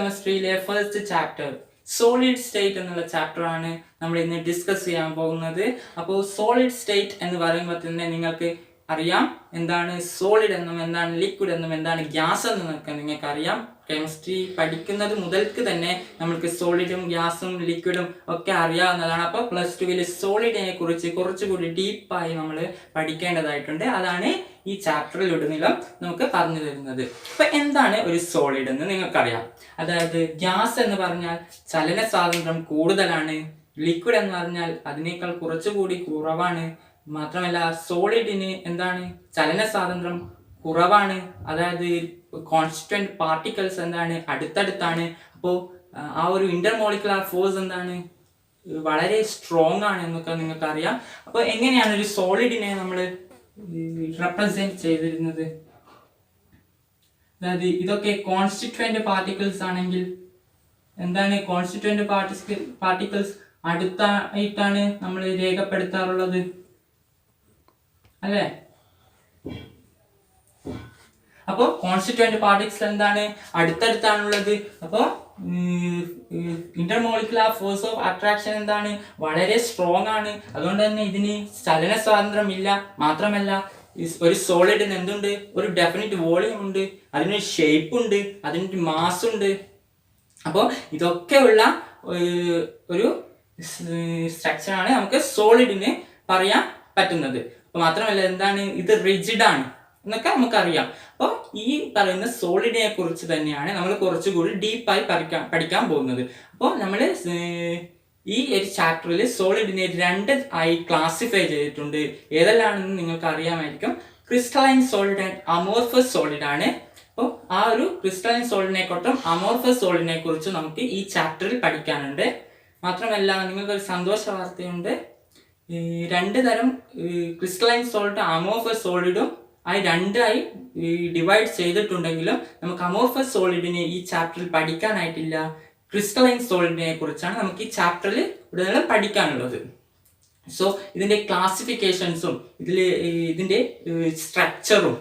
കെമിസ്ട്രിയിലെ first chapter solid state എന്നുള്ള chapter ആണ് നമ്മൾ ഇന്ന് ഡിസ്കസ് ചെയ്യാൻ പോകുന്നത്. അപ്പോൾ സോളിഡ് സ്റ്റേറ്റ് എന്ന് പറയുമ്പോൾ തന്നെ നിങ്ങൾക്ക് അറിയാം എന്താണ് സോളിഡ് എന്നും എന്താണ് ലിക്വിഡ് എന്നും എന്താണ് ഗ്യാസ് എന്നൊക്കെ നിങ്ങൾക്ക് അറിയാം. കെമിസ്ട്രി പഠിക്കുന്നത് മുതൽക്ക് തന്നെ നമുക്ക് സോളിഡും ഗ്യാസും ലിക്വിഡും ഒക്കെ അറിയാവുന്നതാണ്. അപ്പോൾ പ്ലസ് ടുവിൽ സോളിഡിനെ കുറിച്ച് കുറച്ചുകൂടി ഡീപ്പായി നമ്മൾ പഠിക്കേണ്ടതായിട്ടുണ്ട്. അതാണ് ഈ ചാപ്റ്ററിലുടനീളം നമുക്ക് പറഞ്ഞു തരുന്നത്. അപ്പൊ എന്താണ് ഒരു സോളിഡ് എന്ന് നിങ്ങൾക്കറിയാം. അതായത് ഗ്യാസ് എന്ന് പറഞ്ഞാൽ ചലന സ്വാതന്ത്ര്യം കൂടുതലാണ്, ലിക്വിഡ് എന്ന് പറഞ്ഞാൽ അതിനേക്കാൾ കുറച്ചുകൂടി കുറവാണ്. മാത്രമല്ല സോളിഡിന് എന്താണ് ചലന സ്വാതന്ത്ര്യം കുറവാണ്. അതായത് കോൺസ്റ്റിറ്റ്വന്റ് പാർട്ടിക്കിൾസ് എന്താണ് അടുത്തടുത്താണ്. അപ്പോൾ ആ ഒരു ഇന്റർമോളിക്കുലർ ഫോഴ്സ് എന്താണ് വളരെ സ്ട്രോങ് ആണ് എന്നൊക്കെ നിങ്ങൾക്ക് അറിയാം. അപ്പോൾ എങ്ങനെയാണ് ഒരു സോളിഡിനെ നമ്മൾ റെപ്രസെന്റ് ചെയ്തിരുന്നത്? അതായത് ഇതൊക്കെ കോൺസ്റ്റിറ്റ്വന്റ് പാർട്ടിക്കിൾസ് ആണെങ്കിൽ എന്താണ് കോൺസ്റ്റിറ്റ്വന്റ് പാർട്ടിക്കിൾസ് അടുത്തായിട്ടാണ് നമ്മൾ രേഖപ്പെടുത്താറുള്ളത്, അല്ലേ? അപ്പോൾ കോൺസ്റ്റിറ്റ്വന്റ് പാർട്ടിക്കിൾസ് എന്താണ് അടുത്തടുത്താണുള്ളത്. അപ്പോൾ ഇന്റർമോളിക്കുലർ ഫോഴ്സ് ഓഫ് അട്രാക്ഷൻ എന്താണ് വളരെ സ്ട്രോങ് ആണ്. അതുകൊണ്ട് തന്നെ ഇതിന് ചലന സ്വാതന്ത്ര്യം ഇല്ല. മാത്രമല്ല ഒരു സോളിഡിന് എന്തുണ്ട്, ഒരു ഡെഫിനിറ്റ് വോളിയം ഉണ്ട്, അതിനൊരു ഷേപ്പ് ഉണ്ട്, അതിനൊരു മാസ് ഉണ്ട്. അപ്പോൾ ഇതൊക്കെയുള്ള ഒരു സ്ട്രക്ചറാണ് നമുക്ക് സോളിഡിന് പറയാൻ പറ്റുന്നത്. അപ്പോൾ മാത്രമല്ല എന്താണ് ഇത് റിജിഡ് ആണ് എന്നൊക്കെ നമുക്കറിയാം. അപ്പോൾ ഈ പറയുന്ന സോളിഡിനെ കുറിച്ച് തന്നെയാണ് നമ്മൾ കുറച്ചുകൂടി ഡീപ്പായി പഠിക്കാൻ പോകുന്നത്. അപ്പോൾ നമ്മൾ ഈ ഒരു ചാപ്റ്ററിൽ സോളിഡിനെ രണ്ട് ആയി ക്ലാസിഫൈ ചെയ്തിട്ടുണ്ട്. ഏതെല്ലാണെന്ന് നിങ്ങൾക്ക് അറിയാമായിരിക്കും. Crystalline solid and amorphous solid ആണ്. അപ്പോൾ ആ ഒരു ക്രിസ്റ്റലൈൻ സോളിഡിനെ കുറിച്ചും അമോർഫസ് സോളിഡിനെ കുറിച്ചും നമുക്ക് ഈ ചാപ്റ്ററിൽ പഠിക്കാനുണ്ട്. മാത്രമല്ല നിങ്ങൾക്കൊരു സന്തോഷ വാർത്തയുണ്ട്. രണ്ട് തരം ക്രിസ്റ്റലൈൻ സോളിഡ് അമോർഫസ് സോളിഡും ആയി രണ്ടായി ഡിവൈഡ് ചെയ്തിട്ടുണ്ടെങ്കിലും നമുക്ക് അമോർഫസ് സോളിഡിനെ ഈ ചാപ്റ്ററിൽ പഠിക്കാനായിട്ടില്ല. ക്രിസ്റ്റലൈൻ സോളിഡിനെ കുറിച്ചാണ് നമുക്ക് ഈ ചാപ്റ്ററിൽ ഉടനീളം പഠിക്കാനുള്ളത്. സോ ഇതിന്റെ ക്ലാസിഫിക്കേഷൻസും ഇതിന്റെ സ്ട്രക്ചറും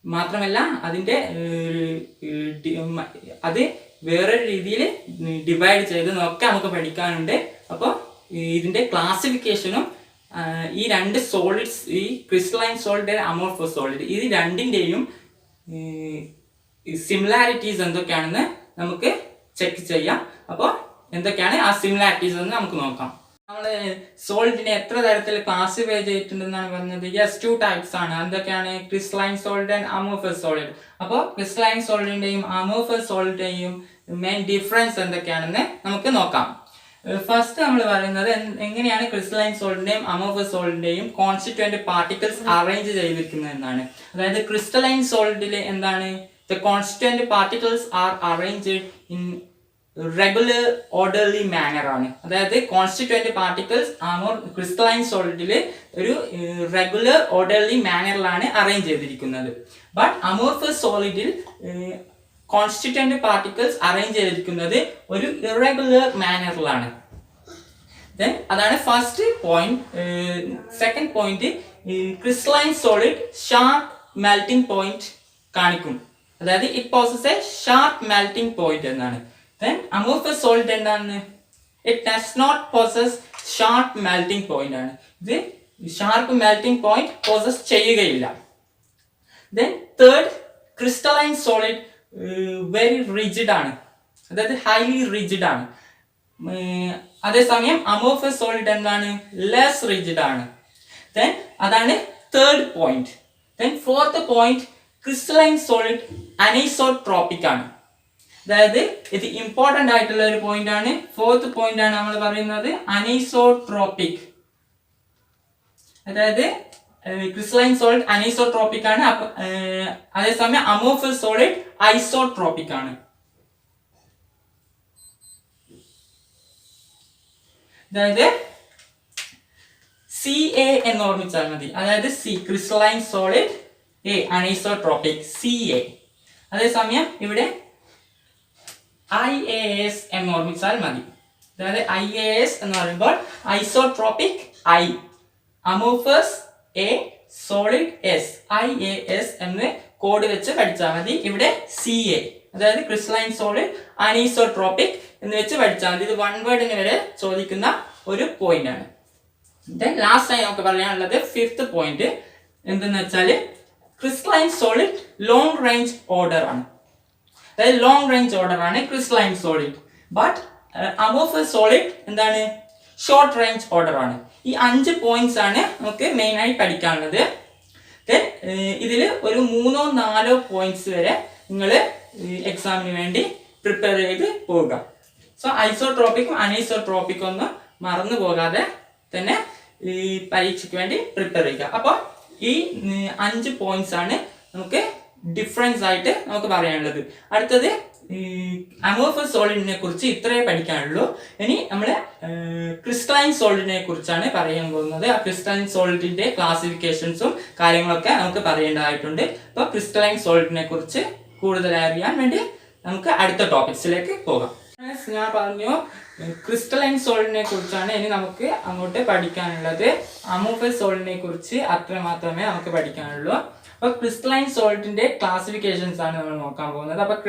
മാത്രമല്ല അതിന്റെ അത് വേറൊരു രീതിയിൽ ഡിവൈഡ് ചെയ്തെന്നൊക്കെ നമുക്ക് പഠിക്കാനുണ്ട്. അപ്പോൾ ഇതിന്റെ ക്ലാസിഫിക്കേഷനും ഈ രണ്ട് സോളിഡ്സ്, ഈ ക്രിസ്റ്റലൈൻ സോളിഡ് അമോർഫസ് സോളിഡ്, ഇത് രണ്ടിന്റെയും സിമിലാരിറ്റീസ് എന്തൊക്കെയാണെന്ന് നമുക്ക് ചെക്ക് ചെയ്യാം. അപ്പോൾ എന്തൊക്കെയാണ് ആ സിമിലാരിറ്റീസ് എന്ന് നമുക്ക് നോക്കാം. നമ്മൾ സോളിഡിനെ എത്ര തരത്തിൽ ക്ലാസിഫൈ ചെയ്തിട്ടുണ്ടെന്നാണ് പറഞ്ഞത്. യെസ്, 2 ടൈപ്സ് ആണ്. എന്തൊക്കെയാണ്? Crystalline solid and amorphous solid. അപ്പോൾ ക്രിസ്റ്റലൈൻ സോളിഡിന്റെയും അമോർഫസ് സോളിഡിന്റെയും മെയിൻ ഡിഫറൻസ് എന്തൊക്കെയാണെന്ന് നമുക്ക് നോക്കാം. ഫസ്റ്റ് നമ്മൾ പറയുന്നത് എങ്ങനെയാണ് ക്രിസ്റ്റലൈൻ സോളിഡിന്റെയും അമോർഫസ് സോളിഡിന്റെയും കോൺസ്റ്റിറ്റ്വന്റ് പാർട്ടിക്കിൾസ് അറേഞ്ച് ചെയ്തിരിക്കുന്നത് എന്നാണ്. അതായത് ക്രിസ്റ്റലൈൻ സോളിഡിൽ എന്താണ് the constituent particles are arranged in regular orderly manner ആണ്. അതായത് കോൺസ്റ്റിറ്റ്വന്റ് പാർട്ടിക്കിൾസ് ക്രിസ്റ്റലൈൻ സോളിഡിൽ ഒരു റെഗുലർ ഓർഡർലി മാനറിലാണ് അറേഞ്ച് ചെയ്തിരിക്കുന്നത്. ബട്ട് അമോർഫസ് സോളിഡിൽ കോൺസ്റ്റിറ്റ്വന്റ് പാർട്ടിക്കിൾസ് അറേഞ്ച് ചെയ്തിരിക്കുന്നത് ഒരു ഇറഗുലർ മാനറിലാണ്. അതാണ് first point. Second point, crystalline solid sharp melting point കാണിക്കും. അതായത് it possess a sharp melting point എന്നാണ്. അമോർഫസ് സോളിഡ് എന്താണ്? It does not possess sharp melting point ആണ്. ഇത് ഷാർപ്പ് മെൽറ്റിംഗ് പോയിന്റ് പോസസ് ചെയ്യുകയില്ല. Third, crystalline solid very rigid ആണ്, അതായത് highly rigid ആണ്. അതേസമയം അമോർഫസ് സോളിഡ് എന്താണ്? ലെസ് റിജിഡ് ആണ്. അതാണ് third point. Fourth point, crystalline solid anisotropic ആണ്. അതായത് ഇത് ഇമ്പോർട്ടന്റ് ആയിട്ടുള്ള ഒരു പോയിന്റ് ആണ്. ഫോർത്ത് പോയിന്റ് ആണ് നമ്മൾ പറയുന്നത് അനൈസോട്രോപിക്. അതായത് ക്രിസ്റ്റലൈൻ സോളിഡ് അനൈസോട്രോപിക് ആണ്. അതേസമയം അമോർഫസ് സോളിഡ് ഐസോട്രോപിക് ആണ്. അതായത് CA എന്ന് ഓർമ്മിച്ചാൽ മതി. അതായത് crystalline solid, A anisotropic, CA. അതേസമയം ഇവിടെ IAS എന്ന് ഓർമ്മിച്ചാൽ മതി. അതായത് IAS എന്ന് പറയുമ്പോൾ isotropic I, amorphous A, solid S, IAS എന്ന് കോഡ് വെച്ച് പഠിച്ചാൽ മതി. ഇവിടെ CA അതായത് ക്രിസ്റ്റലൈൻ സോളിഡ്, അനീസോട്രോപിക് എന്ന് വെച്ച് പഠിച്ചാൽ മതി. ഇത് വൺ വേർഡിന് വരെ ചോദിക്കുന്ന ഒരു പോയിന്റ് ആണ്. ദെൻ ലാസ്റ്റ് ആയി നമുക്ക് പറയാനുള്ളത് ഫിഫ്ത്ത് പോയിന്റ് എന്തെന്ന് വെച്ചാൽ crystalline solid long range order ആണ്. അതായത് ലോങ് റേഞ്ച് ഓർഡർ ആണ് crystalline solid. But amorphous solid എന്താണ്, ഷോർട്ട് റേഞ്ച് ഓർഡർ ആണ്. ഈ 5 പോയിന്റ്സ് ആണ് നമുക്ക് മെയിൻ ആയി പഠിക്കാനുള്ളത്. ദെൻ ഇതിൽ ഒരു 3-4 പോയിന്റ്സ് വരെ നിങ്ങൾ എക്സാമിന് വേണ്ടി പ്രിപ്പയർ ചെയ്ത് പോവുക. സോ ഐസോട്രോപിക്കും അനൈസോട്രോപിക്കും ഒന്നും മറന്നു പോകാതെ തന്നെ ഈ പരീക്ഷയ്ക്ക് വേണ്ടി പ്രിപ്പയർ ചെയ്യുക. അപ്പോൾ ഈ 5 പോയിന്റ്സ് ആണ് നമുക്ക് ഡിഫറൻസ് ആയിട്ട് നമുക്ക് പറയാനുള്ളത്. അടുത്തത് അമോർഫസ് സോളിഡിനെ കുറിച്ച് ഇത്രയേ പഠിക്കാനുള്ളൂ. ഇനി നമ്മൾ ക്രിസ്റ്റലൈൻ സോളിഡിനെ കുറിച്ചാണ് പറയാൻ പോകുന്നത്. ആ ക്രിസ്റ്റലൈൻ സോളിഡിന്റെ ക്ലാസിഫിക്കേഷൻസും കാര്യങ്ങളൊക്കെ നമുക്ക് പറയേണ്ടതായിട്ടുണ്ട്. അപ്പോൾ ക്രിസ്റ്റലൈൻ സോളിഡിനെ കുറിച്ച് കൂടുതൽ അറിയാൻ വേണ്ടി നമുക്ക് അടുത്ത ടോപ്പിക്സിലേക്ക് പോകാം. ഞാൻ പറഞ്ഞു ക്രിസ്റ്റലൈൻ സോളിഡിനെ കുറിച്ചാണ് ഇനി നമുക്ക് അങ്ങോട്ട് പഠിക്കാനുള്ളത്. അമോർഫസ് സോളിഡിനെ കുറിച്ച് അത്ര മാത്രമേ നമുക്ക് പഠിക്കാനുള്ളൂ. അപ്പോൾ ക്രിസ്റ്റലൈൻ സോൾട്ടിന്റെ ക്ലാസിഫിക്കേഷൻസ് ആണ് നമ്മൾ നോക്കാൻ പോകുന്നത്. അപ്പോൾ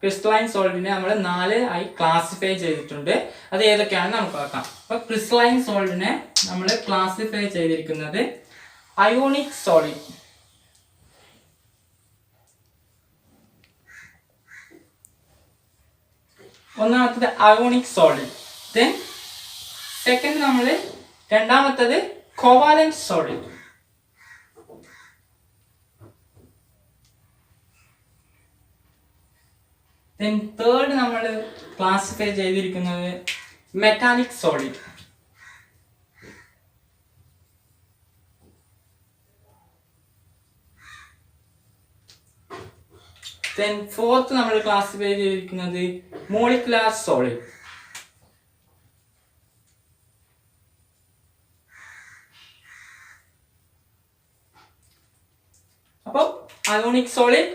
ക്രിസ്റ്റലൈൻ സോൾട്ടിനെ നമ്മൾ 4 ആയി ക്ലാസിഫൈ ചെയ്തിട്ടുണ്ട്. അത് ഏതൊക്കെയാണെന്ന് നമുക്ക് നോക്കാം. അപ്പോൾ ക്രിസ്റ്റലൈൻ സോൾട്ടിനെ നമ്മൾ ക്ലാസിഫൈ ചെയ്തിരിക്കുന്നത് അയോണിക് സോളിഡ്, ഒന്നാമത്തത് അയോണിക് സോളിഡ്. ദെൻ സെക്കൻഡ് രണ്ടാമത്തത് കോവാലന്റ് സോളിഡ്. ദെൻ തേർഡ് നമ്മൾ ക്ലാസിഫൈ ചെയ്തിരിക്കുന്നത് മെറ്റാലിക് സോളിഡ്. ദെൻ ഫോർത്ത് നമ്മൾ ക്ലാസിഫൈ ചെയ്തിരിക്കുന്നത് മോളിക്കുലാർ സോളിഡ്. അപ്പോൾ ionic solid,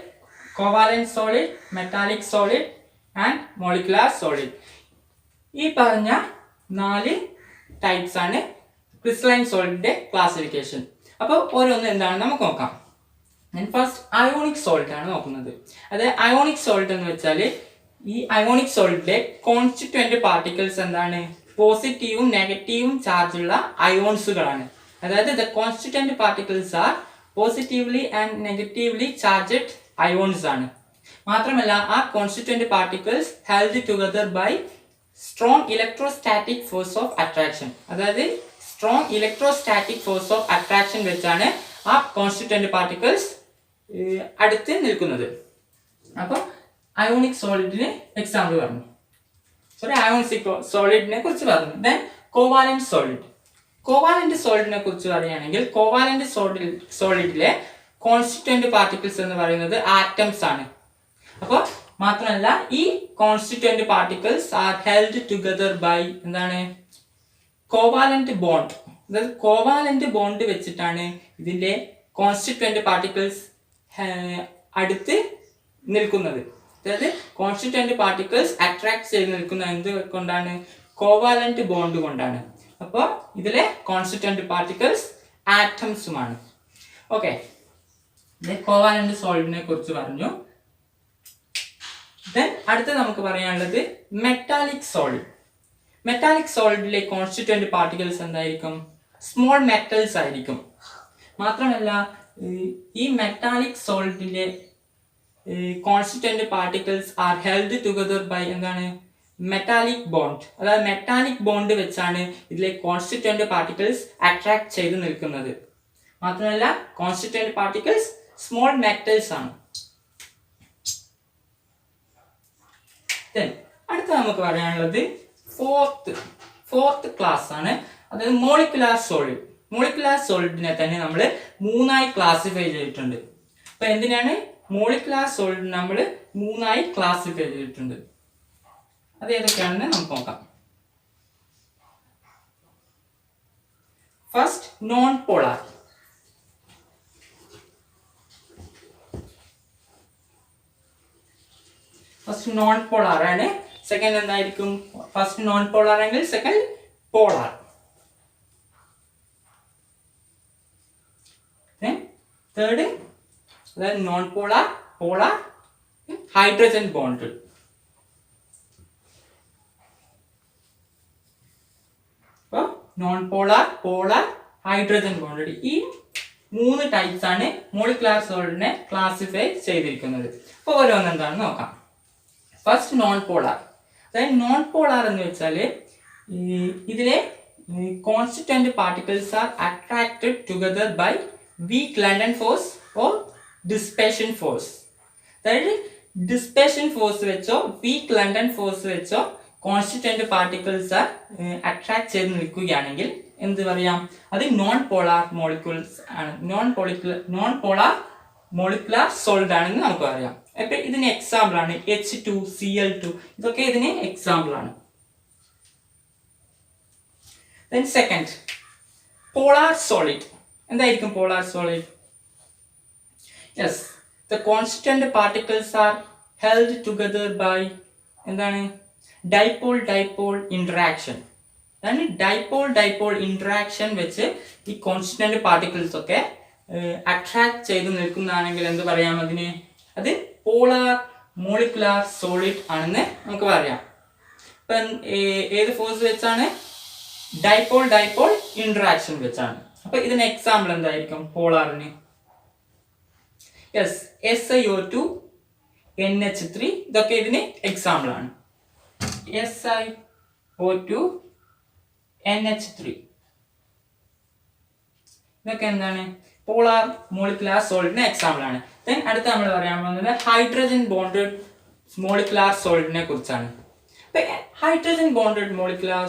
covalent solid, metallic solid and molecular solid. ഈ പറഞ്ഞ 4 ടൈപ്സ് ആണ് ക്രിസ്റ്റലൈൻ സോളിഡിന്റെ ക്ലാസിഫിക്കേഷൻ. അപ്പോൾ ഓരോന്ന് എന്താണെന്ന് നമുക്ക് നോക്കാം. ഫസ്റ്റ് അയോണിക് സോൾട്ട് ആണ് നോക്കുന്നത്. അതായത് അയോണിക് സോൾട്ട് എന്ന് വെച്ചാൽ ഈ അയോണിക് സോൾട്ടിലെ കോൺസ്റ്റിറ്റ്വന്റ് പാർട്ടിക്കിൾസ് എന്താണ്, പോസിറ്റീവും നെഗറ്റീവും ചാർജുള്ള അയോൺസുകളാണ്. അതായത് the constituent particles are positively and negatively charged ions ആണ്. മാത്രമല്ല ആ constituent particles held together by strong electrostatic force of attraction. അതായത് strong electrostatic force of attraction വെച്ചാണ് ആ കോൺസ്റ്റിറ്റ്വന്റ് പാർട്ടിക്കിൾസ് അടുത്ത് നിൽക്കുന്നത്. അപ്പോൾ അയോണിക് സോളിഡിന് എക്സാമ്പിൾ പറഞ്ഞു, അയോണിക് സോളിഡിനെ കുറിച്ച് പറഞ്ഞു. Then covalent solid. കോവാലന്റ് സോളിഡിനെ കുറിച്ച് പറയുകയാണെങ്കിൽ കോവാലന്റ് സോളിഡിലെ കോൺസ്റ്റിറ്റ്വന്റ് പാർട്ടിക്കിൾസ് എന്ന് പറയുന്നത് ആറ്റംസ് ആണ്. അപ്പോൾ മാത്രമല്ല ഈ constituent particles are held together by എന്താണ്, കോവാലന്റ് ബോണ്ട്. അതായത് കോവാലന്റ് ബോണ്ട് വെച്ചിട്ടാണ് ഇതിന്റെ കോൺസ്റ്റിറ്റ്വന്റ് പാർട്ടിക്കിൾസ് അടുത്ത് നിൽക്കുന്നത്. അതായത് കോൺസ്റ്റിറ്റ്വന്റ് പാർട്ടിക്കിൾസ് അട്രാക്ട് ചെയ്ത് നിൽക്കുന്ന എന്ത് കൊണ്ടാണ്, കോവാലന്റ് ബോണ്ട് കൊണ്ടാണ്. അപ്പോൾ ഇതിലെ കോൺസ്റ്റിറ്റ്വന്റ് പാർട്ടിക്കിൾസ് ആറ്റംസുമാണ്. ഓക്കെ, കോവാലന്റ് സോളിഡിനെ കുറിച്ച് പറഞ്ഞു. ദെൻ അടുത്ത നമുക്ക് പറയാനുള്ളത് മെറ്റാലിക് സോളിഡ്. മെറ്റാലിക് സോളിഡിലെ കോൺസ്റ്റിറ്റ്വന്റ് പാർട്ടിക്കിൾസ് എന്തായിരിക്കും, സ്മോൾ മെറ്റൽസ് ആയിരിക്കും. മാത്രമല്ല ഈ മെറ്റാലിക് സോളിഡിലെ constituent particles are held together by എന്താണ്, മെറ്റാലിക് ബോണ്ട്. അതായത് മെറ്റാലിക് ബോണ്ട് വെച്ചാണ് ഇതിലെ കോൺസ്റ്റിറ്റ്വന്റ് പാർട്ടിക്കിൾസ് അട്രാക്ട് ചെയ്ത് നിൽക്കുന്നത്. മാത്രമല്ല കോൺസ്റ്റിറ്റ്വന്റ് പാർട്ടിക്കിൾസ് സ്മോൾ മെറ്റൽസ് ആണ്. അടുത്ത നമുക്ക് പറയാനുള്ളത് ഫോർത്ത് ക്ലാസ് ആണ്. അതായത് മോളിക്കുലാർ സോളിഡ്. മോളിക്കുലാർ സോളിഡിനെ തന്നെ നമ്മൾ 3 ആയി ക്ലാസിഫൈ ചെയ്തിട്ടുണ്ട്. അപ്പൊ എന്തിനാണ് മോളിക്കുലാർ സോളിഡ് നമ്മൾ 3 ആയി ക്ലാസിഫൈ ചെയ്തിട്ടുണ്ട്, അത് ഏതൊക്കെയാണെന്ന് നമുക്ക് നോക്കാം. First non polar. First non polar ആണ്. സെക്കൻഡ് എന്തായിരിക്കും, ഫസ്റ്റ് നോൺ പോളാർ ആണെങ്കിൽ സെക്കൻഡ് പോളാർ. തേർഡ് അതായത് non polar, polar, hydrogen bond. അപ്പോൾ non polar, polar, hydrogen bonded, ഈ 3 ടൈപ്സ് ആണ് മോളിക്കുലാർ സോൾട്ടിനെ ക്ലാസിഫൈ ചെയ്തിരിക്കുന്നത്. അപ്പോൾ ഓരോന്ന് എന്താണെന്ന് നോക്കാം. First non polar. അതായത് നോൺ പോളാർ എന്ന് വെച്ചാൽ ഇതിലെ constituent particles are attracted together by weak London force or dispersion force. അതായത് ഡിസ്പേഷൻ ഫോഴ്സ് വെച്ചോ വീക്ക് ലണ്ടൻ ഫോഴ്സ് വെച്ചോ കോൺസ്റ്റിറ്റ്വന്റ് പാർട്ടിക്കിൾസ് അട്രാക്ട് ചെയ്ത് നിൽക്കുകയാണെങ്കിൽ എന്ത് പറയാം, അത് നോൺ പോളാർ മോളിക്യൂൾസ് ആണ്, നോൺ പോളാർ മോളിക്കുലാർ സോൾട്ട് ആണെന്ന് നമുക്ക് പറയാം. അപ്പൊ ഇതിന് എക്സാമ്പിൾ ആണ് H2Cl2, ഇതൊക്കെ ഇതിന് എക്സാമ്പിൾ ആണ്. Then second, polar solid. എന്തായിരിക്കും polar solid? Yes, the constituent particles are held together by എന്താണ്, dipole interaction. അതാണ് dipole interaction വെച്ച് ഈ കോൺസ്റ്റിറ്റ്വന്റ് പാർട്ടിക്കിൾസ് ഒക്കെ അട്രാക്ട് ചെയ്ത് നിൽക്കുന്നതാണെങ്കിൽ എന്ത് പറയാം അതിന്, അത് പോളാർ മോളിക്കുലാർ സോളിഡ് ആണെന്ന് നമുക്ക് പറയാം. ഇപ്പം ഏത് ഫോഴ്സ് വെച്ചാണ്, ഡൈപോൾ ഇന്ററാക്ഷൻ വെച്ചാണ്. അപ്പൊ ഇതിന് എക്സാമ്പിൾ എന്തായിരിക്കും പോളാറിന്? യെസ്, SiO2 NH3 ഇതൊക്കെ ഇതിന് എക്സാമ്പിൾ ആണ്. SiO2 NH3 ഇതൊക്കെ എന്താണ്, പോളാർ മോളിക്കുലാർ സോൾട്ടിന് എക്സാമ്പിൾ ആണ്. ദെൻ അടുത്ത നമ്മൾ പറയാൻ പോകുന്നത് ഹൈഡ്രജൻ ബോണ്ടഡ് മോളിക്കുലാർ സോൾട്ടിനെ കുറിച്ചാണ്. അപ്പൊ ഹൈഡ്രജൻ ബോണ്ടഡ് മോളിക്കുലാർ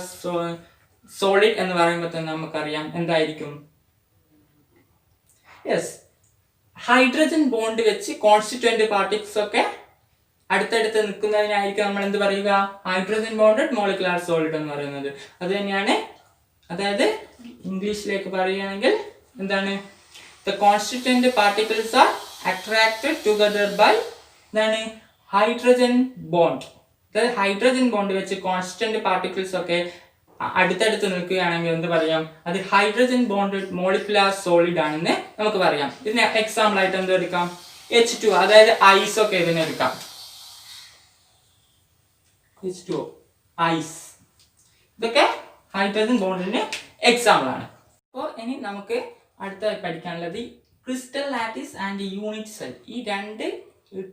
സോളിഡ് എന്ന് പറയുമ്പോൾ തന്നെ നമുക്കറിയാം എന്തായിരിക്കും. യെസ്, ഹൈഡ്രജൻ ബോണ്ട് വെച്ച് കോൺസ്റ്റിറ്റ്വന്റ് പാർട്ടിക്കിൾസ് ഒക്കെ അടുത്തടുത്ത് നിൽക്കുന്നതിനായിരിക്കും നമ്മൾ എന്ത് പറയുക, ഹൈഡ്രജൻ ബോണ്ടഡ് മോളിക്കുലാർ സോളിഡ് എന്ന് പറയുന്നത്. അത് തന്നെയാണ്, അതായത് ഇംഗ്ലീഷിലേക്ക് പറയുകയാണെങ്കിൽ എന്താണ്, the constituent particles are attracted together by എന്താണ്, ഹൈഡ്രജൻ ബോണ്ട്. അതായത് ഹൈഡ്രജൻ ബോണ്ട് വെച്ച് കോൺസ്റ്റിറ്റ്വന്റ് പാർട്ടിക്കിൾസ് ഒക്കെ അടുത്തടുത്ത് നിൽക്കുകയാണെങ്കിൽ എന്ത് പറയാം, അത് ഹൈഡ്രജൻ ബോണ്ടഡ് മോളിക്കുലാർ സോളിഡ് ആണെന്ന് നമുക്ക് പറയാം. ഇതിന് എക്സാമ്പിൾ ആയിട്ട് എന്ത് എടുക്കാം, H2, അതായത് ഐസ് ഒക്കെ ഇതിനെ എടുക്കാം. H2O, ഐസ്, ഇതൊക്കെ ഹൈഡ്രജൻ ബോണ്ടിന് എക്സാമ്പിൾ ആണ്. അപ്പോൾ ഇനി നമുക്ക് അടുത്തായി പഠിക്കാനുള്ളത് crystal lattice and unit cell. ഈ രണ്ട്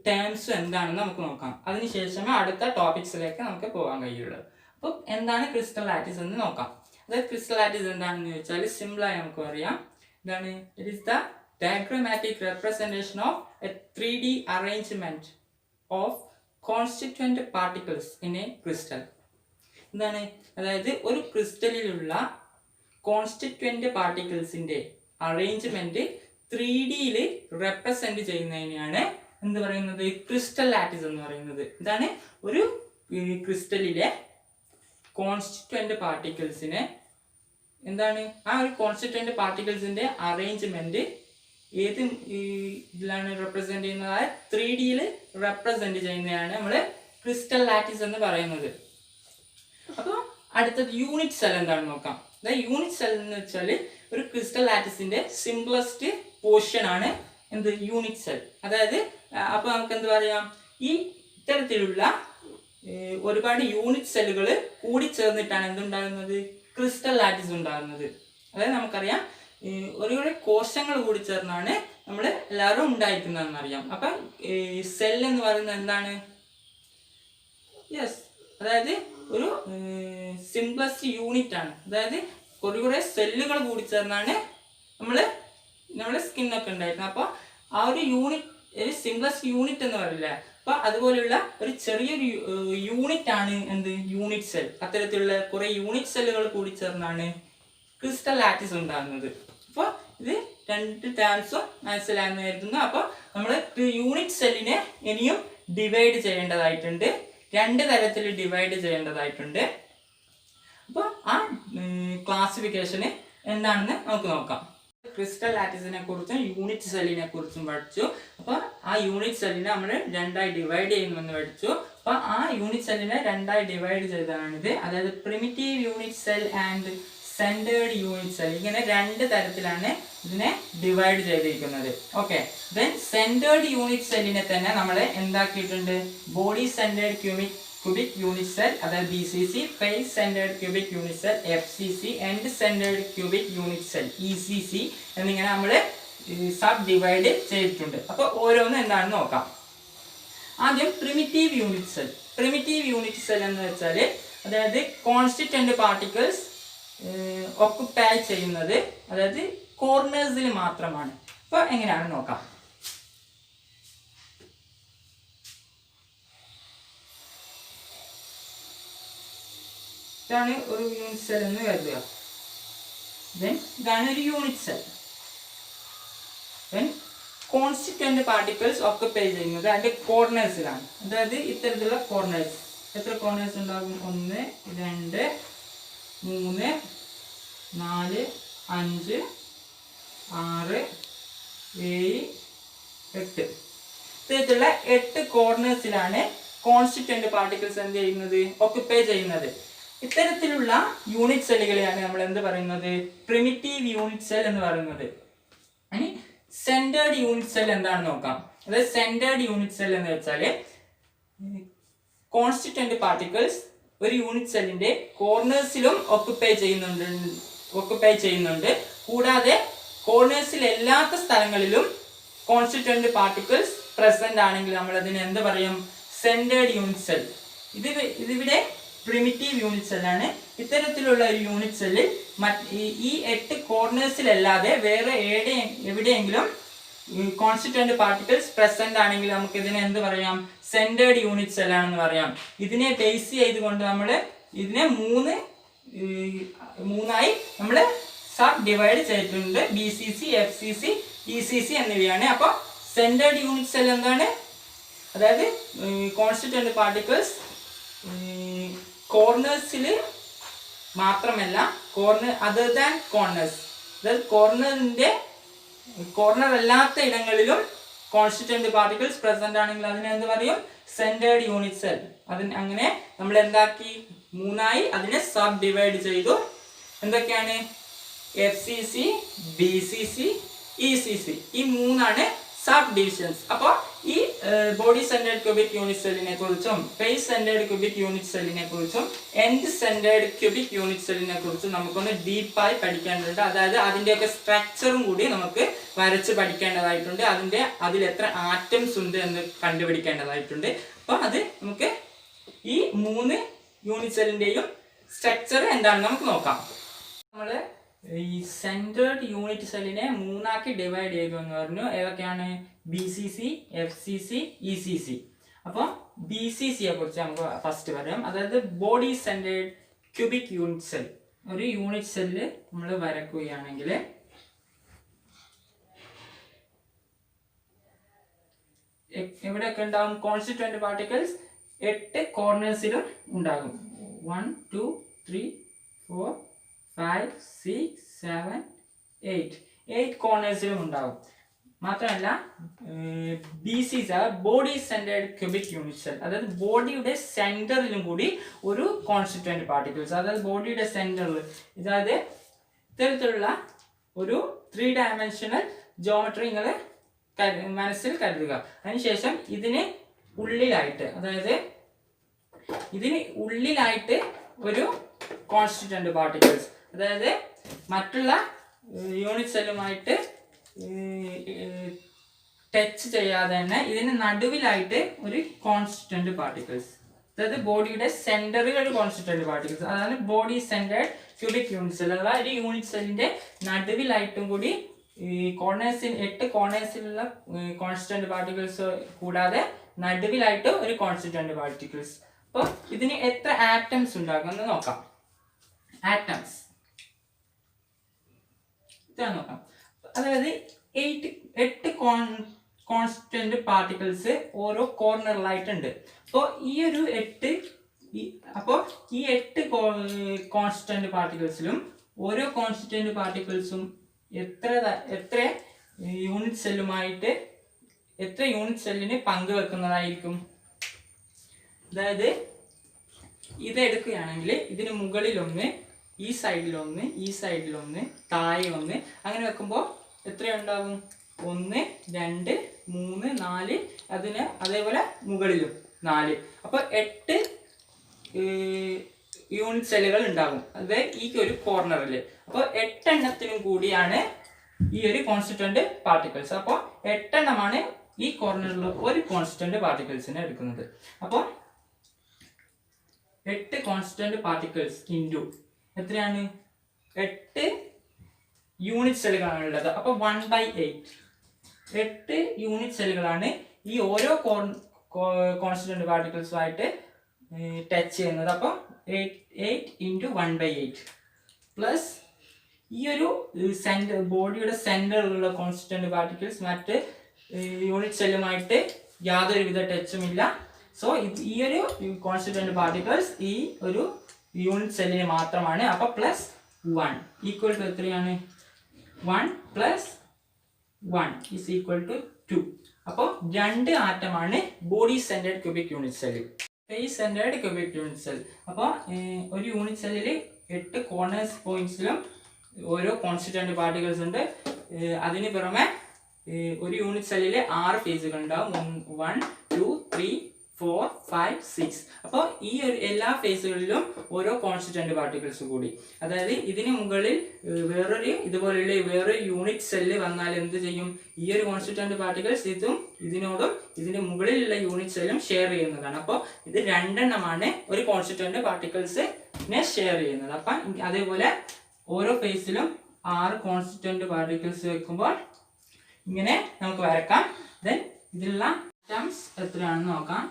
ടേംസ് എന്താണെന്ന് നമുക്ക് നോക്കാം. അതിനുശേഷമേ അടുത്ത ടോപ്പിക്സിലേക്ക് നമുക്ക് പോകാൻ കഴിയുള്ളൂ. അപ്പോൾ എന്താണ് ക്രിസ്റ്റൽ ലാറ്റിസ് എന്ന് നോക്കാം. അതായത് ക്രിസ്റ്റൽ ലാറ്റിസ് എന്താണെന്ന് ചോദിച്ചാൽ സിമ്പിളായി നമുക്ക് പറയാം, എന്താണ്, it is the diagrammatic representation of a 3D arrangement of constituent particles in a crystal. എന്താണ്, അതായത് ഒരു ക്രിസ്റ്റലിലുള്ള കോൺസ്റ്റിറ്റ്വന്റ് പാർട്ടിക്കിൾസിന്റെ അറേഞ്ച്മെന്റ് 3Dയിൽ റെപ്രസെന്റ് ചെയ്യുന്നതിനെയാണ് എന്ത് പറയുന്നത്, ക്രിസ്റ്റൽ ലാറ്റിസ് എന്ന് പറയുന്നത്. ഇതാണ് ഒരു ക്രിസ്റ്റലിലെ കോൺസ്റ്റിറ്റ്വന്റ് പാർട്ടിക്കിൾസിനെ എന്താണ്, ആ ഒരു കോൺസ്റ്റിറ്റ്വന്റ് പാർട്ടിക്കിൾസിന്റെ അറേഞ്ച്മെന്റ് ഏത് ഇതിലാണ് റെപ്രസെന്റ് ചെയ്യുന്നത്, 3Dയിൽ റെപ്രസെന്റ് ചെയ്യുന്നതാണ് നമ്മൾ ക്രിസ്റ്റൽ ലാറ്റിസ് എന്ന് പറയുന്നത്. അപ്പോൾ അടുത്തത് യൂണിറ്റ് സെൽ എന്താണെന്ന് നോക്കാം. അതായത് യൂണിറ്റ് സെൽ എന്ന് വെച്ചാൽ ഒരു ക്രിസ്റ്റൽ ലാറ്റിസിന്റെ സിംപ്ലസ്റ്റ് പോർഷൻ ആണ് എന്ത്, യൂണിറ്റ് സെൽ. അതായത് അപ്പൊ നമുക്ക് എന്ത് പറയാം, ഈ ഇത്തരത്തിലുള്ള ഒരുപാട് യൂണിറ്റ് സെല്ലുകൾ കൂടി ചേർന്നിട്ടാണ് എന്തുണ്ടാകുന്നത്, ക്രിസ്റ്റൽ ലാറ്റിസ് ഉണ്ടാകുന്നത്. അതായത് നമുക്കറിയാം ഒരുപാട് കോശങ്ങൾ കൂടി ചേർന്നാണ് നമ്മൾ എല്ലാവരും ഉണ്ടായിരിക്കുന്നതെന്ന് അറിയാം. അപ്പൊ സെൽ എന്ന് പറയുന്നത് എന്താണ്, യെസ്, അതായത് ഒരു സിംപ്ലസ്റ്റ് യൂണിറ്റ് ആണ്. അതായത് കുറെ സെല്ലുകൾ കൂടി ചേർന്നാണ് നമ്മളെ സ്കിന്നൊക്കെ ഉണ്ടായിരുന്നത്. അപ്പോൾ ആ ഒരു യൂണിറ്റ്, ഒരു സിംപ്ലസ്റ്റ് യൂണിറ്റ് എന്ന് പറയില്ലേ, അപ്പൊ അതുപോലെയുള്ള ഒരു ചെറിയൊരു യൂണിറ്റ് ആണ് എന്ത്, യൂണിറ്റ് സെൽ. അത്തരത്തിലുള്ള കുറെ യൂണിറ്റ് സെല്ലുകൾ കൂടി ചേർന്നാണ് ക്രിസ്റ്റൽ ലാറ്റിസ് ഉണ്ടാകുന്നത്. അപ്പോൾ ഇത് രണ്ട് ടേംസും മനസ്സിലായെന്ന് കരുതുന്നു. അപ്പോൾ നമ്മൾ യൂണിറ്റ് സെല്ലിനെ ഇനിയും ഡിവൈഡ് ചെയ്യേണ്ടതായിട്ടുണ്ട്, രണ്ട് തരത്തിൽ ഡിവൈഡ് ചെയ്യേണ്ടതായിട്ടുണ്ട്. അപ്പോൾ ആ ക്ലാസിഫിക്കേഷന് എന്താണെന്ന് നമുക്ക് നോക്കാം. ക്രിസ്റ്റൽ ലാറ്റിസിനെ കുറിച്ചും യൂണിറ്റ് സെല്ലിനെ കുറിച്ചും പഠിച്ചു. അപ്പോൾ ആ യൂണിറ്റ് സെല്ലിനെ നമ്മൾ രണ്ടായി ഡിവൈഡ് ചെയ്യുമെന്ന് പഠിച്ചു. അപ്പോൾ ആ യൂണിറ്റ് സെല്ലിനെ രണ്ടായി ഡിവൈഡ് ചെയ്തതാണിത്. അതായത് primitive unit cell and centred unit cell. ഇങ്ങനെ രണ്ട് തരത്തിലാണ് ഇതിനെ ഡിവൈഡ് ചെയ്തിരിക്കുന്നത്. ഓക്കെ, ദെൻ സെന്റേർഡ് യൂണിറ്റ് സെല്ലിനെ തന്നെ നമ്മൾ എന്താക്കിയിട്ടുണ്ട്, body centred cubic unit cell അതായത് BCC, face centred cubic unit cell FCC, end centred cubic unit cell ECC എന്നിങ്ങനെ നമ്മൾ സബ് ഡിവൈഡ് ചെയ്തിട്ടുണ്ട്. അപ്പോൾ ഓരോന്നും എന്താണെന്ന് നോക്കാം. ആദ്യം primitive unit cell. Primitive unit cell എന്ന് വെച്ചാൽ അതായത് കോൺസ്റ്റിറ്റ്വന്റ് പാർട്ടിക്കിൾസ് ഒക്കുപൈ ചെയ്യുന്നത് അതായത് കോർണേഴ്സിൽ മാത്രമാണ്. അപ്പോൾ എങ്ങനെയാണെന്ന് നോക്കാം. ഇതാണ് ഒരു യൂണിറ്റ് സെൽ എന്ന് കരുതുക. ദെൻ ഇതാണ് ഒരു unit cell. Then constituent particles occupy ചെയ്യുന്നത് അതിന്റെ കോർണേഴ്സിലാണ്. അതായത് ഇത്തരത്തിലുള്ള കോർണേഴ്സ്. എത്ര കോർണേഴ്സ് ഉണ്ടാകും? 1 2 3 4 5 6 7 8 ഇത്തരത്തിലുള്ള 8 കോർണേഴ്സിലാണ് കോൺസ്റ്റിറ്റ്വന്റ് പാർട്ടിക്കിൾസ് എന്ത് ചെയ്യുന്നത്, ഒക്കുപൈ ചെയ്യുന്നത്. ഇത്തരത്തിലുള്ള യൂണിറ്റ് സെല്ലുകളെയാണ് നമ്മൾ എന്ത് പറയുന്നത്, പ്രിമിറ്റീവ് യൂണിറ്റ് സെൽ എന്ന് പറയുന്നത്. ഇനി സെന്റേർഡ് യൂണിറ്റ് സെൽ എന്താണെന്ന് നോക്കാം. അതായത് സെന്റേർഡ് യൂണിറ്റ് സെൽ എന്ന് വെച്ചാൽ കോൺസ്റ്റിറ്റ്വന്റ് പാർട്ടിക്കിൾസ് ഒരു യൂണിറ്റ് സെല്ലിന്റെ കോർണേഴ്സിലും ഒക്കുപൈ ചെയ്യുന്നുണ്ട്. കൂടാതെ കോർണേഴ്സിൽ അല്ലാത്ത സ്ഥലങ്ങളിലും കോൺസ്റ്റിറ്റ്വന്റ് പാർട്ടിക്കിൾസ് പ്രസന്റ് ആണെങ്കിൽ നമ്മൾ അതിനെ എന്ത് പറയും, സെന്റേർഡ് യൂണിറ്റ് സെൽ. ഇതിവിടെ പ്രിമിറ്റീവ് യൂണിറ്റ് സെല്ലാണ്. ഇത്തരത്തിലുള്ള ഒരു യൂണിറ്റ് സെല്ലിൽ ഈ 8 കോർണേഴ്സിലല്ലാതെ വേറെ എവിടെയെങ്കിലും കോൺസ്റ്റിറ്റ്വന്റ് പാർട്ടിക്കിൾസ് പ്രസന്റ് ആണെങ്കിൽ നമുക്ക് ഇതിനെ എന്ത് പറയാം, സെന്റേർഡ് യൂണിറ്റ് സെൽ ആണെന്ന് പറയാം. ഇതിനെ ബേസ് ചെയ്തുകൊണ്ട് നമ്മൾ ഇതിനെ മൂന്നായി നമ്മൾ സബ് ഡിവൈഡ് ചെയ്തിട്ടുണ്ട്. BCC, FCC, ECC എന്നിവയാണ്. അപ്പോൾ സെന്റേർഡ് യൂണിറ്റ് സെൽ എന്താണ്, അതായത് കോൺസ്റ്റിറ്റ്വന്റ് പാർട്ടിക്കിൾസ് കോർണേഴ്സിൽ മാത്രമല്ല, അതർ ദാൻ കോർണേഴ്സ്, അതായത് കോർണർ അല്ലാത്ത ഇടങ്ങളിലും കോൺസ്റ്റിറ്റ്വന്റ് പാർട്ടിക്കിൾസ് പ്രസന്റ് ആണെങ്കിൽ അതിനെ എന്ത് പറയും, സെന്റേർഡ് യൂണിറ്റ് സെൽ. അങ്ങനെ നമ്മൾ എന്താക്കി, മൂന്നായി അതിനെ സബ് ഡിവൈഡ് ചെയ്തു. എന്തൊക്കെയാണ്? FCC, BCC, ECC. ഈ മൂന്നാണ് സബ് ഡിവിഷൻസ്. അപ്പോൾ ഈ ബോഡി സെന്റേർഡ് ക്യൂബിക് യൂണിറ്റ് സെല്ലിനെ കുറിച്ചും ഫേസ് സെന്റേർഡ് ക്യൂബിക് യൂണിറ്റ് സെല്ലിനെ കുറിച്ചും എൻഡ് സെന്റേർഡ് ക്യൂബിക് യൂണിറ്റ് സെല്ലിനെ കുറിച്ചും നമുക്കൊന്ന് ഡീപ്പായി പഠിക്കേണ്ടതുണ്ട്. അതായത് അതിൻ്റെയൊക്കെ സ്ട്രക്ചറും കൂടി നമുക്ക് വരച്ച് പഠിക്കേണ്ടതായിട്ടുണ്ട്. അതിൽ എത്ര ആറ്റംസ് ഉണ്ട് എന്ന് കണ്ടുപിടിക്കേണ്ടതായിട്ടുണ്ട്. അപ്പോൾ അത് നമുക്ക് ഈ 3 യൂണിറ്റ് സെല്ലിൻ്റെയും സ്ട്രക്ചർ എന്താണെന്ന് നമുക്ക് നോക്കാം. നമ്മൾ ഈ സെന്റേർഡ് യൂണിറ്റ് സെല്ലിനെ മൂന്നാക്കി ഡിവൈഡ് ചെയ്തു എന്ന് പറഞ്ഞു. ഏതൊക്കെയാണ്? BCC, FCC, ECC. അപ്പോൾ BCCയെ കുറിച്ച് നമുക്ക് ഫസ്റ്റ് പറയാം. അതായത് body centred cubic unit cell. ഒരു യൂണിറ്റ് സെല്ല് നമ്മൾ വരക്കുകയാണെങ്കിൽ എവിടെയൊക്കെ ഉണ്ടാകും? കോൺസ്റ്റിറ്റ്വന്റ് പാർട്ടിക്കിൾസ് 8 കോർണേഴ്സിലും ഉണ്ടാകും. 1 2 3 4 5 6 7 8 കോർണേഴ്സിലും ഉണ്ടാകും. മാത്രമല്ല BCC body centred cubic unit cell, അതായത് ബോഡിയുടെ സെന്ററിലും കൂടി ഒരു കോൺസ്റ്റിറ്റ്വന്റ് പാർട്ടിക്കിൾസ്, അതായത് ബോഡിയുടെ സെന്ററിൽ, അതായത് ഇത്തരത്തിലുള്ള ഒരു 3 ഡയമെൻഷണൽ ജോമെട്രി നിങ്ങൾ മനസ്സിൽ കരുതുക. അതിനുശേഷം ഇതിന് ഉള്ളിലായിട്ട്, അതായത് ഇതിന് ഉള്ളിലായിട്ട് ഒരു കോൺസ്റ്റിറ്റ്വന്റ് പാർട്ടിക്കിൾസ്, അതായത് മറ്റുള്ള യൂണിറ്റ് സെല്ലുമായിട്ട് ടച്ച് ചെയ്യാതെ തന്നെ ഇതിന് നടുവിലായിട്ട് ഒരു കോൺസ്റ്റിറ്റ്വന്റ് പാർട്ടിക്കിൾസ്, അതായത് ബോഡിയുടെ സെന്ററിൽ ഒരു കോൺസ്റ്റിറ്റ്വന്റ് പാർട്ടിക്കിൾസ്, അതാണ് body centred cubic unit cell. അതായത് ഒരു യൂണിറ്റ് സെല്ലിന്റെ നടുവിലായിട്ടും കൂടി ഈ 8 കോർണേഴ്സിലുള്ള കോൺസ്റ്റിറ്റ്വന്റ് പാർട്ടിക്കിൾസ് കൂടാതെ നടുവിലായിട്ട് ഒരു കോൺസ്റ്റിറ്റ്വന്റ് പാർട്ടിക്കിൾസ്. അപ്പോൾ ഇതിന് എത്ര ആറ്റംസ് ഉണ്ടാകുമെന്ന് നോക്കാം. ആറ്റംസ് ഇതാണ് നോക്കാം. അതായത് 8 കോൺസ്റ്റന്റ് പാർട്ടിക്കിൾസ് ഓരോ കോർണറിലായിട്ടുണ്ട്. അപ്പോൾ ഈ 8 കോൺസ്റ്റന്റ് പാർട്ടിക്കിൾസിലും ഓരോ കോൺസ്റ്റന്റ് പാർട്ടിക്കിൾസും എത്ര യൂണിറ്റ് സെല്ലിന് പങ്കുവെക്കുന്നതായിരിക്കും. അതായത് ഇത് എടുക്കുകയാണെങ്കിൽ ഇതിന് മുകളിൽ 1, ഈ സൈഡിലൊന്ന്, ഈ സൈഡിലൊന്ന്, താഴെ ഒന്ന്, അങ്ങനെ വെക്കുമ്പോൾ എത്രയുണ്ടാവും? 1 2 3 4, അതിന് അതേപോലെ മുകളിലും 4. അപ്പോൾ 8 യൂണിറ്റ് സെല്ലുകൾ ഉണ്ടാകും അത് ഈ ഒരു കോർണറിൽ. അപ്പോൾ 8 എണ്ണത്തിനും കൂടിയാണ് ഈ ഒരു കോൺസ്റ്റിറ്റ്വന്റ് പാർട്ടിക്കിൾസ്. അപ്പോൾ 8 എണ്ണമാണ് ഈ കോർണറിൽ ഒരു കോൺസ്റ്റിറ്റ്വന്റ് പാർട്ടിക്കിൾസിനെ എടുക്കുന്നത്. അപ്പോൾ 8 കോൺസ്റ്റിറ്റ്വന്റ് പാർട്ടിക്കിൾസ് ഇൻറ്റു എത്രയാണ്? 8 യൂണിറ്റ് സെല്ലുകളാണ് ഉള്ളത്. അപ്പോൾ 1/8. 8 യൂണിറ്റ് സെല്ലുകളാണ് ഈ ഓരോ കോൺസ്റ്റിറ്റ്വന്റ് പാർട്ടിക്കിൾസുമായിട്ട് ടച്ച് ചെയ്യുന്നത്. അപ്പോൾ 8 ഇൻറ്റു 1/8 പ്ലസ് ഈ ഒരു ബോഡിയുടെ സെന്ററിലുള്ള കോൺസ്റ്റിറ്റ്വന്റ് പാർട്ടിക്കിൾസ് മറ്റ് യൂണിറ്റ് സെല്ലുമായിട്ട് യാതൊരുവിധ ടച്ചും ഇല്ല. സോ ഈ ഒരു കോൺസ്റ്റിറ്റ്വന്റ് പാർട്ടിക്കിൾസ് ഈ ഒരു യൂണിറ്റ് സെല്ലിന് മാത്രമാണ്. അപ്പോൾ പ്ലസ് 1 ഈക്വൽ ടു എത്രയാണ്? 1 പ്ലസ് 1 ഈസ് ഈക്വൽ ടു 2. അപ്പോൾ 2 ആറ്റമാണ് body centred cubic unit cell, face centred cubic unit cell. അപ്പോൾ ഒരു യൂണിറ്റ് സെല്ലിൽ 8 കോർണേഴ്സ് പോയിന്റ്സിലും ഓരോ കോൺസ്റ്റിറ്റ്വന്റ് പാർട്ടിക്കിൾസ് ഉണ്ട്. അതിന് പുറമെ ഒരു യൂണിറ്റ് സെല്ലിൽ 6 ഫേസുകൾ ഉണ്ടാവും. 1 2 3 4 5 6. അപ്പോൾ ഈ ഒരു എല്ലാ ഫേസുകളിലും ഓരോ കോൺസ്റ്റിറ്റ്വന്റ് പാർട്ടിക്കിൾസ് കൂടി. അതായത് ഇതിന് മുകളിൽ ഇതുപോലെയുള്ള വേറൊരു യൂണിറ്റ് സെല്ല് വന്നാൽ എന്ത് ചെയ്യും? ഈ ഒരു കോൺസ്റ്റിറ്റ്വന്റ് പാർട്ടിക്കിൾസ് ഇതും ഇതിനോടും ഇതിന് മുകളിലുള്ള യൂണിറ്റ് സെല്ലും ഷെയർ ചെയ്യുന്നതാണ്. അപ്പോൾ ഇത് 2 എണ്ണമാണ് ഒരു കോൺസ്റ്റിറ്റ്വന്റ് പാർട്ടിക്കിൾസിനെ ഷെയർ ചെയ്യുന്നത്. അപ്പം അതേപോലെ ഓരോ ഫേസിലും 6 കോൺസ്റ്റിറ്റ്വന്റ് പാർട്ടിക്കിൾസ് വെക്കുമ്പോൾ ഇങ്ങനെ നമുക്ക് വരക്കാം. ദെൻ ഇതിലുള്ള ആറ്റംസ് എത്രയാണെന്ന് നോക്കാം.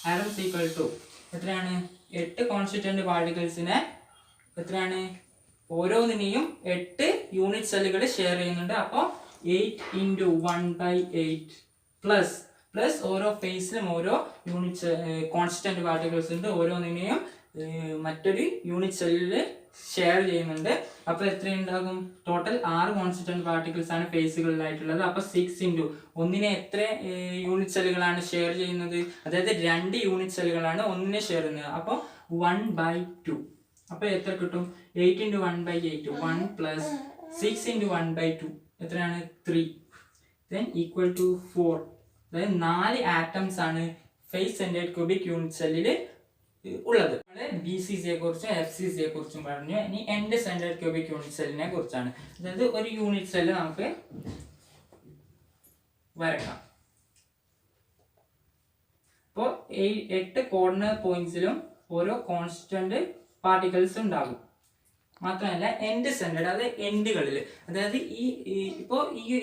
ആറ്റംസ് ഈക്വൽ ടു എത്രയാണ്? 8 കോൺസ്റ്റിറ്റ്വന്റ് പാർട്ടിക്കിൾസിനെ എത്രയാണ്? ഓരോന്നിനെയും 8 യൂണിറ്റ് സെല്ലുകൾ ഷെയർ ചെയ്യുന്നുണ്ട്. അപ്പോൾ 8 ഇൻറ്റു 1/8 പ്ലസ് ഓരോ ഫേസിലും ഓരോ യൂണിറ്റ് കോൺസ്റ്റിറ്റ്വന്റ് പാർട്ടിക്കിൾസ് ഉണ്ട്. ഓരോന്നിനെയും മറ്റൊരു യൂണിറ്റ് സെല്ലിൽ ഷെയർ ചെയ്യുന്നുണ്ട്. അപ്പോൾ എത്രയുണ്ടാകും? ടോട്ടൽ 6 കോൺസ്റ്റിറ്റ്വന്റ് പാർട്ടിക്കിൾസ് ആണ് ഫേസുകളിലായിട്ടുള്ളത്. അപ്പോൾ 6 ഇൻറ്റു ഒന്നിനെ എത്ര യൂണിറ്റ് സെല്ലുകളാണ് ഷെയർ ചെയ്യുന്നത്? അതായത് 2 യൂണിറ്റ് സെല്ലുകളാണ് ഒന്നിനെ ഷെയർ ചെയ്യുന്നത്. അപ്പോൾ 1/2. അപ്പോൾ എത്ര കിട്ടും? 8 ഇൻറ്റു 1/8 1 പ്ലസ് 6 ഇൻറ്റു 1/2 എത്രയാണ്? 3. Then equal to 4. അതായത് 4 ആറ്റംസ് ആണ് ഫേസ് സെന്റേർഡ് ക്യൂബിക് യൂണിറ്റ് സെല്ലിൽ ഉള്ളത്. BCCയെ കുറിച്ചും FCCയെ കുറിച്ചും പറഞ്ഞു. ഇനി എൻഡ് സെന്റേർഡ് ക്യൂബിക് യൂണിറ്റ് സെല്ലിനെ കുറിച്ചാണ്. അതായത് ഒരു യൂണിറ്റ് സെല്ല് നമുക്ക് വരക്കാം. അപ്പോൾ 8 കോർണർ പോയിന്റ്സിലും ഓരോ കോൺസ്റ്റിറ്റ്വന്റ് പാർട്ടിക്കിൾസ് ഉണ്ടാകും. മാത്രമല്ല എൻഡ് സെന്റേർഡ്, അതായത് എൻഡുകളിൽ, അതായത്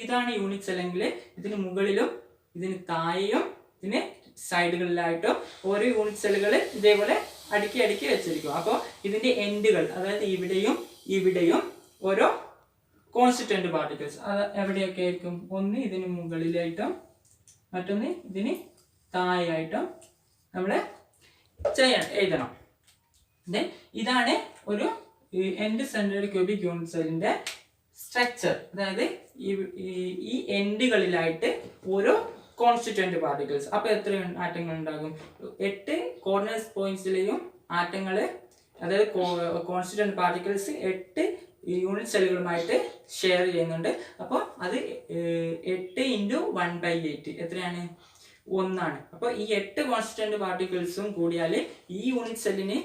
ഇതാണ് യൂണിറ്റ് സെൽ എങ്കിൽ ഇതിന് മുകളിലും ഇതിന് താഴെയും ഇതിന് സൈഡുകളിലായിട്ടും ഓരോ യൂണിറ്റ് സെല്ലുകൾ ഇതേപോലെ അടുക്കി അടുക്കി വെച്ചിരിക്കും. അപ്പോൾ ഇതിന്റെ എൻഡുകൾ, അതായത് ഇവിടെയും ഓരോ കോൺസ്റ്റിറ്റ്വന്റ് പാർട്ടിക്കിൾസ് അത് എവിടെയൊക്കെ ആയിരിക്കും? ഒന്ന് ഇതിന് മുകളിലായിട്ടും മറ്റൊന്ന് ഇതിന് താഴെയായിട്ടും നമ്മൾ എഴുതണം. ഇതാണ് ഒരു എൻഡ് സെന്റേർഡ് ക്യൂബിക് യൂണിറ്റ് സെല്ലിന്റെ സ്ട്രക്ചർ. അതായത് ഈ എൻഡുകളിലായിട്ട് ഓരോ കോൺസ്റ്റിറ്റ്വന്റ് പാർട്ടിക്കിൾസ്. അപ്പോൾ എത്ര ആറ്റങ്ങൾ ഉണ്ടാകും? 8 കോർണേഴ്സ് പോയിന്റ്സിലെയും ആറ്റങ്ങൾ, അതായത് കോൺസ്റ്റിറ്റ്വന്റ് പാർട്ടിക്കിൾസ് 8 യൂണിറ്റ് സെല്ലുകളുമായിട്ട് ഷെയർ ചെയ്യുന്നുണ്ട്. അപ്പോൾ അത് 8 ഇൻറ്റു 1/8 എത്രയാണ്? 1 ആണ്. അപ്പോൾ ഈ 8 കോൺസ്റ്റിറ്റ്വന്റ് പാർട്ടിക്കിൾസും കൂടിയാൽ ഈ യൂണിറ്റ് സെല്ലിന്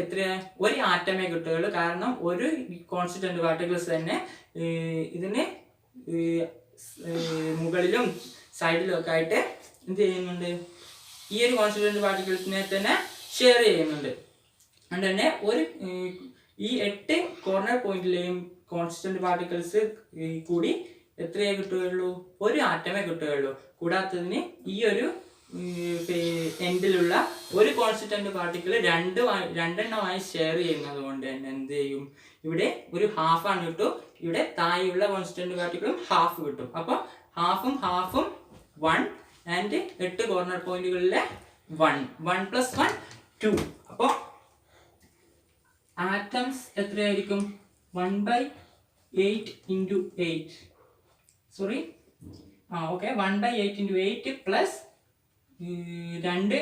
എത്ര? ഒരു ആറ്റമേ കിട്ടുകയുള്ളൂ. കാരണം ഒരു കോൺസ്റ്റിറ്റ്വന്റ് പാർട്ടിക്കിൾസ് തന്നെ ഇതിന് മുകളിലും സൈഡിലും ഒക്കെ ആയിട്ട് എന്ത് ചെയ്യുന്നുണ്ട്? ഈ ഒരു കോൺസ്റ്റിറ്റ്വന്റ് പാർട്ടിക്കിൾസിനെ തന്നെ ഷെയർ ചെയ്യുന്നുണ്ട്. അതുകൊണ്ട് തന്നെ ഈ 8 കോർണർ പോയിന്റിലെയും കോൺസ്റ്റിറ്റ്വന്റ് പാർട്ടിക്കിൾസ് കൂടി എത്രയേ കിട്ടുകയുള്ളൂ? ഒരു ആറ്റമേ കിട്ടുകയുള്ളൂ. കൂടാത്തതിന് ഈ ഒരു എൻഡിലുള്ള ഒരു കോൺസ്റ്റിറ്റ്വന്റ് പാർട്ടിക്കിൾ രണ്ടെണ്ണമായി ഷെയർ ചെയ്യുന്നത് കൊണ്ട് തന്നെ എന്ത് ചെയ്യും? ഇവിടെ ഒരു ഹാഫ് ആണ് കിട്ടും. ഇവിടെ താഴെയുള്ള കോൺസ്റ്റിറ്റ്വന്റ് പാർട്ടിക്കിളും ഹാഫ് കിട്ടും. അപ്പോൾ ഹാഫും 1 ആൻഡ് 8 കോർണർ പോയിന്റുകളിലെ 1 പ്ലസ് 1 2. അപ്പോൾ ആറ്റംസ് എത്രയായിരിക്കും? 1/8 into 8 sorry 1/8 into 8 plus 2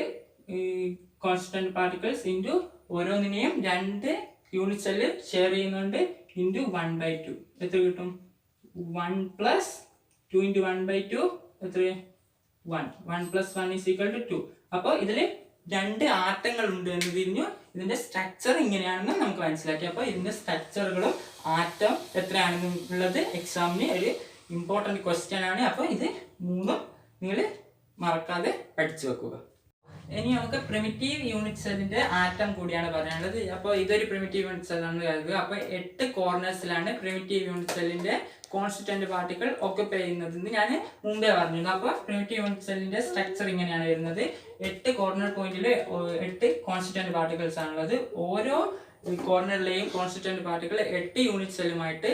constant particles into ഓരോന്നിനെയും 2 യൂണിറ്റ് സെല്ല് ഷെയർ ചെയ്യുന്നുണ്ട് ഇൻറ്റു 1/2 എത്ര കിട്ടും? 1 + 2 × 1/2 എത്ര? 1. 1 + 1 = 2. അപ്പോൾ ഇതിൽ 2 ആറ്റങ്ങൾ ഉണ്ട് എന്ന് തിരിഞ്ഞു. ഇതിന്റെ സ്ട്രക്ചർ ഇങ്ങനെയാണെന്ന് നമുക്ക് മനസ്സിലാക്കി. അപ്പോൾ ഇതിന്റെ സ്ട്രക്ചറുകളും ആറ്റം എത്രയാണെന്നുള്ളത് എക്സാമിന് ഒരു ഇമ്പോർട്ടൻറ്റ് ക്വസ്റ്റ്യൻ ആണ്. അപ്പോൾ ഇത് മൂന്നും നിങ്ങൾ മറക്കാതെ പഠിച്ചു വെക്കുക. ഇനി നമുക്ക് പ്രിമിറ്റീവ് യൂണിറ്റ് സെല്ലിന്റെ ആറ്റം കൂടിയാണ് പറയാനുള്ളത്. അപ്പോൾ ഇതൊരു പ്രിമിറ്റീവ് യൂണിറ്റ് സെല്ലാണെന്ന് കരുതുക. അപ്പോൾ 8 കോർണേഴ്സിലാണ് പ്രിമിറ്റീവ് യൂണിറ്റ് സെല്ലിന്റെ കോൺസ്റ്റിറ്റ്യൂന്റ് പാർട്ടിക്കിൾ ഓക്യുപ്പൈ ചെയ്യുന്നതെന്ന് ഞാൻ മുമ്പേ പറഞ്ഞിരുന്നു. അപ്പോൾ പ്രിമിറ്റീവ് യൂണിറ്റ് സെല്ലിന്റെ സ്ട്രക്ചർ ഇങ്ങനെയാണ് വരുന്നത്. 8 കോർണർ പോയിന്റിൽ 8 കോൺസ്റ്റിറ്റ്യൂന്റ് പാർട്ടിക്കിൾസ് ആണുള്ളത്. ഓരോ കോർണറിലെയും കോൺസ്റ്റിറ്റ്യൂന്റ് പാർട്ടിക്കിൾ 8 യൂണിറ്റ് സെല്ലുമായിട്ട്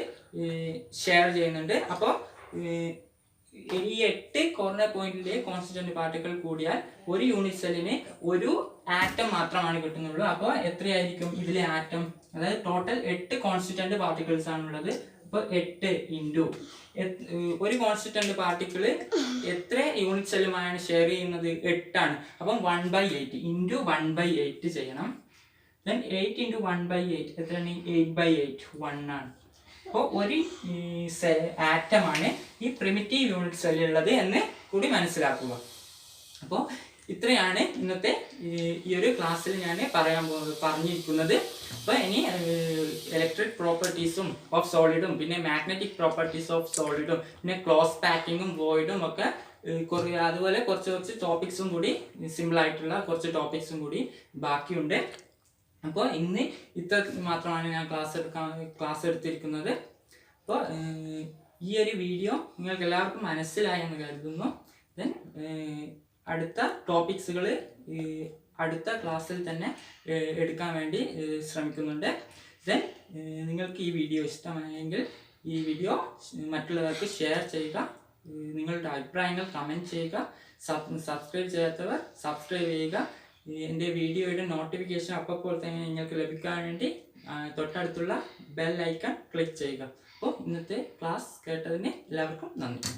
ഷെയർ ചെയ്യുന്നുണ്ട്. അപ്പോൾ ഈ 8 കോർണർ പോയിന്റിലെ കോൺസ്റ്റിറ്റ്യൂന്റ് പാർട്ടിക്കിൾ കൂടിയാൽ ഒരു യൂണിറ്റ് സെല്ലിന് ഒരു ആറ്റം മാത്രമാണ് കിട്ടുന്നുള്ളൂ. അപ്പോൾ എത്രയായിരിക്കും ഇതിലെ ആറ്റം? അതായത് ടോട്ടൽ 8 കോൺസ്റ്റിറ്റ്യൂന്റ് പാർട്ടിക്കിൾസ് ആണുള്ളത്. അപ്പോൾ 8 ഇൻറ്റു ഒരു കോൺസ്റ്റിറ്റ്യൂന്റ് പാർട്ടിക്കിൾ എത്ര യൂണിറ്റ് സെല്ലുമായാണ് ഷെയർ ചെയ്യുന്നത്? 8 ആണ്. അപ്പം 1/8 ഇൻറ്റു 1/8 ചെയ്യണം. ദെൻ 8 × 1/8 എത്രയാണ്? 8/8 1 ആണ്. അപ്പോൾ ഒരു ആറ്റമാണ് ഈ പ്രിമിറ്റീവ് യൂണിറ്റ് സെല്ലുള്ളത് എന്ന് കൂടി മനസ്സിലാക്കുക. അപ്പോൾ ഇത്രയാണ് ഇന്നത്തെ ഈ ഒരു ക്ലാസ്സിൽ ഞാൻ പറഞ്ഞിരിക്കുന്നത്. അപ്പോൾ ഇനി ഇലക്ട്രിക് പ്രോപ്പർട്ടീസും ഓഫ് സോളിഡും പിന്നെ മാഗ്നറ്റിക് പ്രോപ്പർട്ടീസ് ഓഫ് സോളിഡും പിന്നെ ക്ലോസ് പാക്കിങ്ങും വോയിഡും ഒക്കെ അതുപോലെ കുറച്ച് ടോപ്പിക്സും കൂടി സിമ്പിൾ ആയിട്ടുള്ള കുറച്ച് ടോപ്പിക്സും കൂടി ബാക്കിയുണ്ട്. അപ്പോൾ ഇന്ന് ഇത്ര മാത്രമാണ് ഞാൻ ക്ലാസ് എടുത്തിരിക്കുന്നത്. അപ്പോൾ ഈ ഒരു വീഡിയോ നിങ്ങൾക്ക് എല്ലാവർക്കും മനസ്സിലായി എന്ന് കരുതുന്നു. ദെൻ അടുത്ത ടോപ്പിക്സുകൾ അടുത്ത ക്ലാസ്സിൽ തന്നെ എടുക്കാൻ വേണ്ടി ശ്രമിക്കുന്നുണ്ട്. ദെൻ നിങ്ങൾക്ക് ഈ വീഡിയോ ഇഷ്ടമായെങ്കിൽ ഈ വീഡിയോ മറ്റുള്ളവർക്ക് ഷെയർ ചെയ്യുക. നിങ്ങളുടെ അഭിപ്രായങ്ങൾ കമൻറ്റ് ചെയ്യുക. സബ്സ്ക്രൈബ് ചെയ്യാത്തവർ സബ്സ്ക്രൈബ് ചെയ്യുക. എൻ്റെ വീഡിയോയുടെ നോട്ടിഫിക്കേഷൻ അപ്പോൾ തന്നെ നിങ്ങൾക്ക് ലഭിക്കാൻ വേണ്ടി തൊട്ടടുത്തുള്ള ബെൽ ഐക്കൺ ക്ലിക്ക് ചെയ്യുക. അപ്പോൾ ഇന്നത്തെ ക്ലാസ് കേട്ടതിന് എല്ലാവർക്കും നന്ദി.